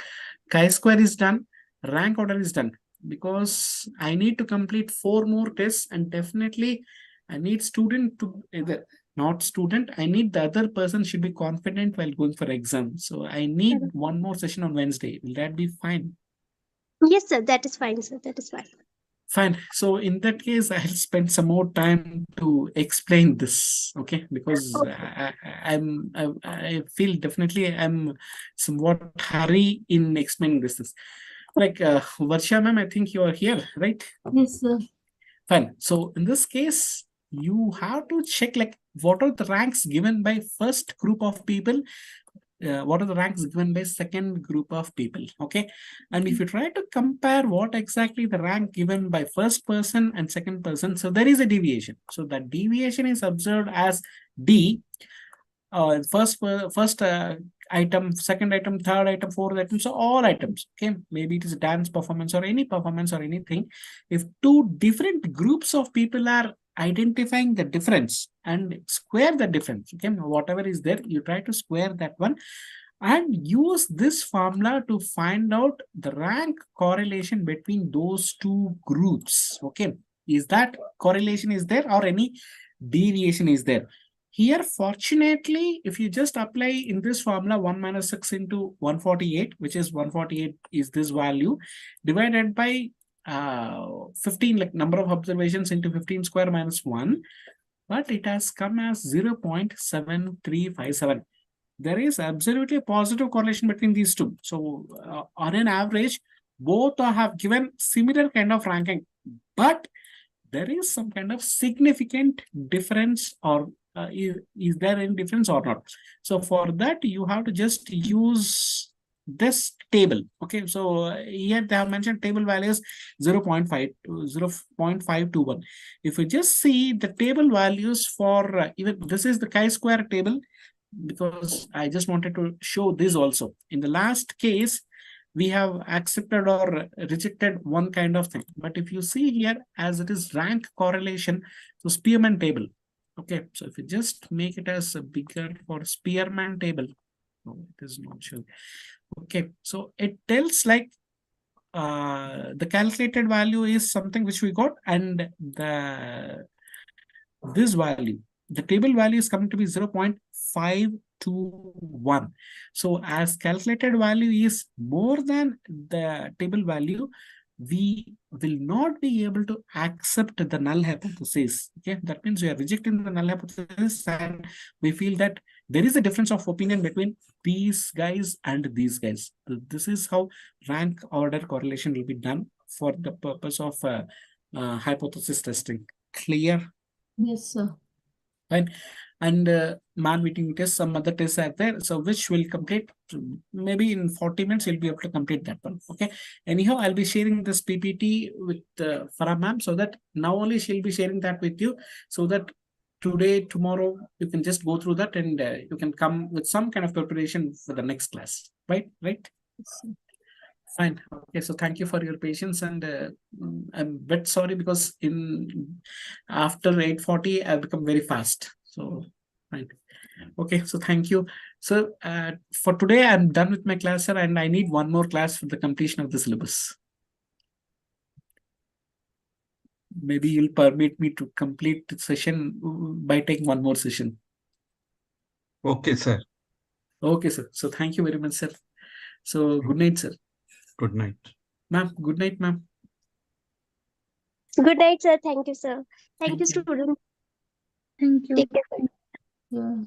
chi-square is done, rank order is done. Because I need to complete 4 more tests, and definitely I need student to either not student. I need the other person should be confident while going for exam. So I need Correct. one more session on Wednesday. Will that be fine? Yes, sir. That is fine, sir. That is fine. Fine. So in that case, I'll spend some more time to explain this. Okay, because Okay. I feel definitely I'm somewhat hurry in explaining this. Like Varsha ma'am, I think you are here, right? Yes, sir. Fine. So in this case, you have to check like what are the ranks given by first group of people. What are the ranks given by second group of people? Okay. And if you try to compare what exactly the rank given by first person and second person, so there is a deviation. So that deviation is observed as D. First item, second item, third item, fourth item, so all items. Okay, maybe it is dance performance or anything. If two different groups of people are identifying the difference and square the difference, okay, whatever is there, you try to square that one and use this formula to find out the rank correlation between those two groups. Okay, is that correlation is there or any deviation is there? Here, fortunately, if you just apply in this formula 1 minus 6 into 148, which is 148 is this value, divided by 15, like number of observations into 15 square minus 1, but it has come as 0.7357. There is absolutely a positive correlation between these two. So on an average, both have given similar kind of ranking, but there is some kind of significant difference, or is there any difference or not? So for that, you have to just use this table. Okay, so here they have mentioned table values 0.521. If you just see the table values for even this is the chi-square table, because I just wanted to show this also. In the last case, we have accepted or rejected one kind of thing. But if you see here, as it is rank correlation, so Spearman table. Okay, so if you just make it as a bigger for Spearman table, no, it is not showing. Okay, so it tells like the calculated value is something which we got, and this value, the table value is coming to be 0.521. So as calculated value is more than the table value, we will not be able to accept the null hypothesis. Okay, that means we are rejecting the null hypothesis, and we feel that there is a difference of opinion between these guys and these guys. This is how rank order correlation will be done for the purpose of hypothesis testing. Clear? Yes, sir. Right, and man-meeting tests, some other tests are there, so which will complete maybe in 40 minutes. You'll be able to complete that one. Okay, anyhow, I'll be sharing this PPT with Farah ma'am, so that now only she'll be sharing that with you, so that today, tomorrow, you can just go through that, and you can come with some kind of preparation for the next class. Right? Yes, sir. Fine. Okay, so thank you for your patience, and I'm a bit sorry because after 8:40 I've become very fast. So fine. Okay, so thank you. So for today I'm done with my class, sir, and I need one more class for the completion of the syllabus. Maybe you'll permit me to complete the session by taking one more session. Okay, sir. Okay, sir. So thank you very much, sir. So good night, sir. Good night. Ma'am, good night, ma'am. Good night, sir. Thank you, sir. Thank you, Thank you. student. Thank you. Take care, sir. Yeah.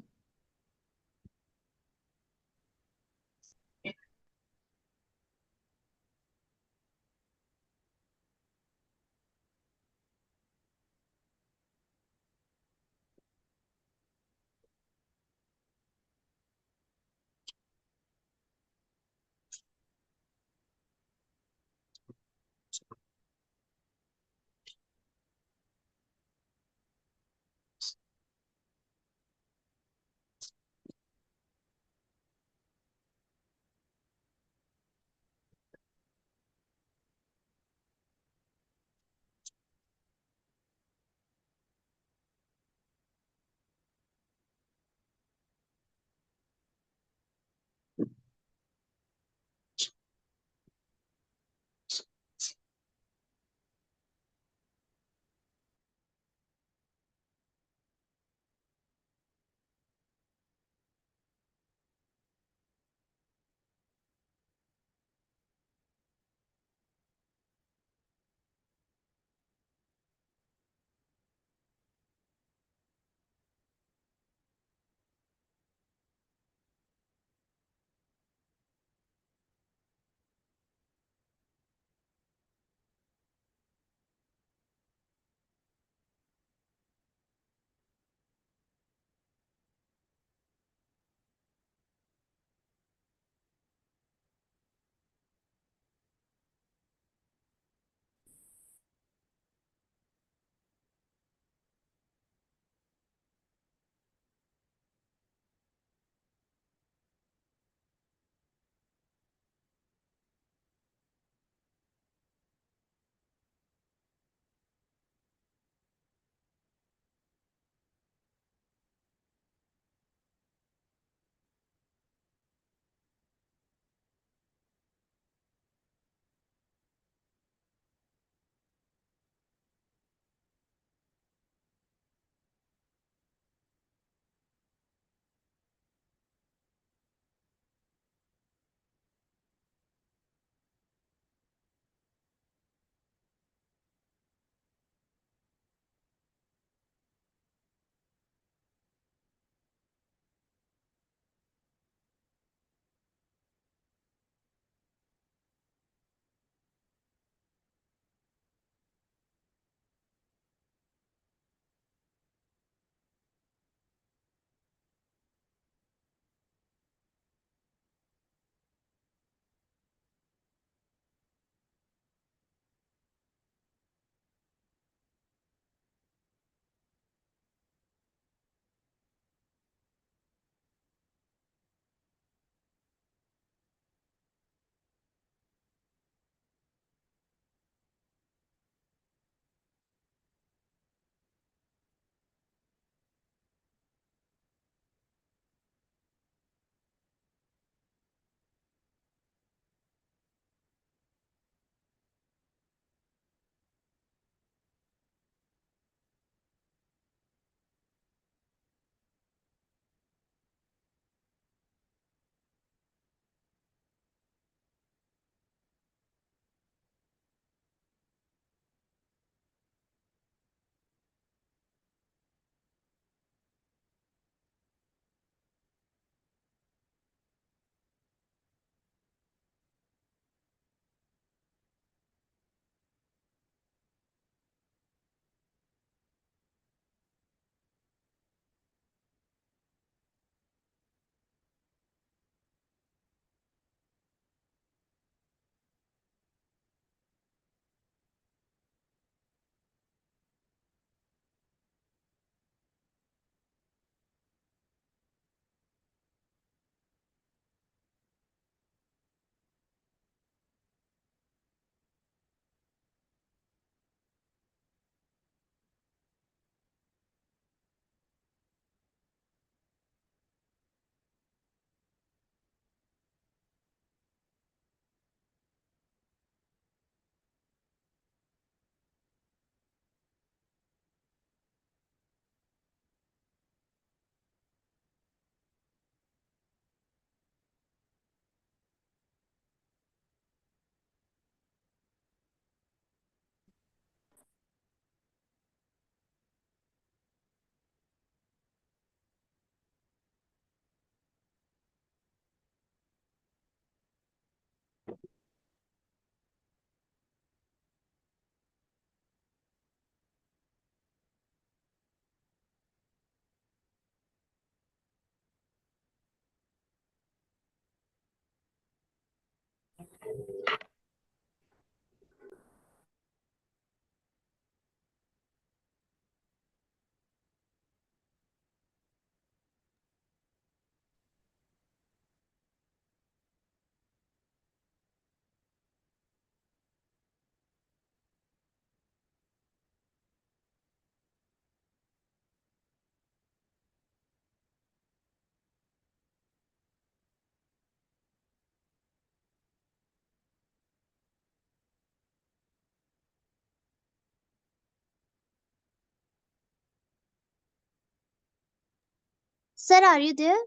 Sir, are you there?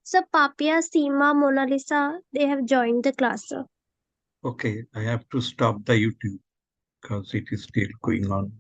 Sir, Papia, Seema, Mona Lisa, they have joined the class, sir. Okay, I have to stop the YouTube because it is still going on.